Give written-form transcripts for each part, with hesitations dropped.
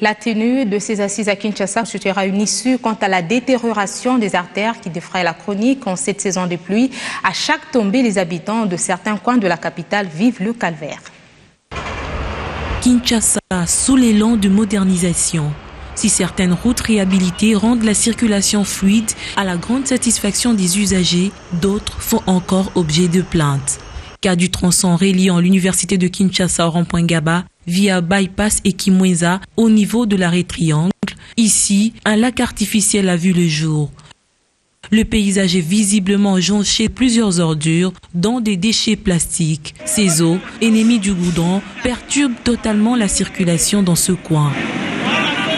La tenue de ces assises à Kinshasa constituera une issue quant à la détérioration des artères qui défraient la chronique en cette saison de pluie. À chaque tombée, les habitants de certains coins de la capitale vivent le calvaire. Kinshasa sous l'élan de modernisation. Si certaines routes réhabilitées rendent la circulation fluide à la grande satisfaction des usagers, d'autres font encore objet de plaintes. Cas du tronçon reliant l'université de Kinshasa au rond-point Gaba via Bypass et Kimweza au niveau de l'arrêt Triangle. Ici, un lac artificiel a vu le jour. Le paysage est visiblement jonché de plusieurs ordures, dont des déchets plastiques. Ces eaux, ennemies du goudron, perturbent totalement la circulation dans ce coin.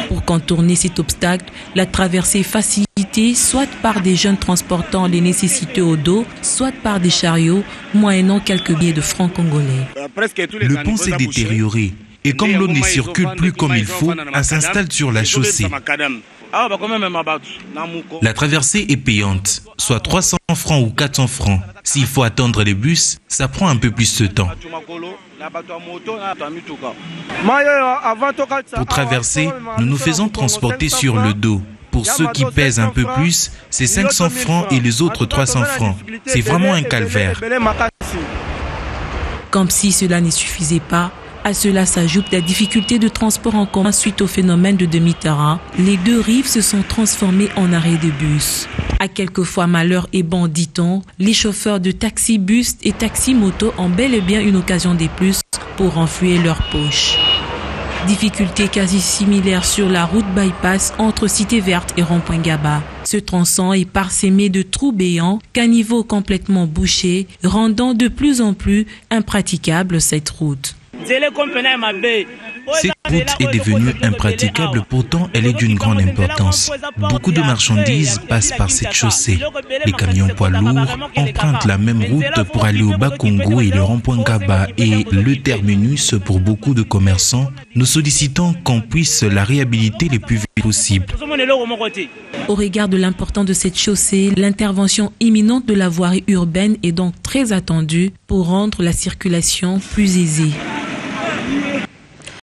Pour contourner cet obstacle, la traversée est facilitée soit par des jeunes transportant les nécessités au dos, soit par des chariots, moyennant quelques billets de francs congolais. Le pont s'est détérioré et comme l'eau ne circule plus comme il faut, elle s'installe sur la chaussée. La traversée est payante, soit 300 francs ou 400 francs. S'il faut attendre les bus, ça prend un peu plus de temps. Pour traverser, nous nous faisons transporter sur le dos. Pour ceux qui pèsent un peu plus, c'est 500 francs et les autres 300 francs. C'est vraiment un calvaire. Comme si cela ne suffisait pas, à cela s'ajoute la difficulté de transport en commun suite au phénomène de demi-terrain. Les deux rives se sont transformées en arrêt de bus. À quelquefois malheur et bon, dit-on, les chauffeurs de taxi-bus et taxi-moto ont bel et bien une occasion de plus pour renflouer leurs poches. Difficultés quasi similaires sur la route Bypass entre Cité Verte et Rond-Point Gaba. Ce tronçon est parsemé de trous béants, caniveaux complètement bouchés, rendant de plus en plus impraticable cette route. Cette route est devenue impraticable, pourtant elle est d'une grande importance. Beaucoup de marchandises passent par cette chaussée. Les camions poids lourds empruntent la même route pour aller au Bas-Congo et le rond-point Gaba et le terminus pour beaucoup de commerçants. Nous sollicitons qu'on puisse la réhabiliter le plus vite possible. Au regard de l'importance de cette chaussée, l'intervention imminente de la voirie urbaine est donc très attendue pour rendre la circulation plus aisée.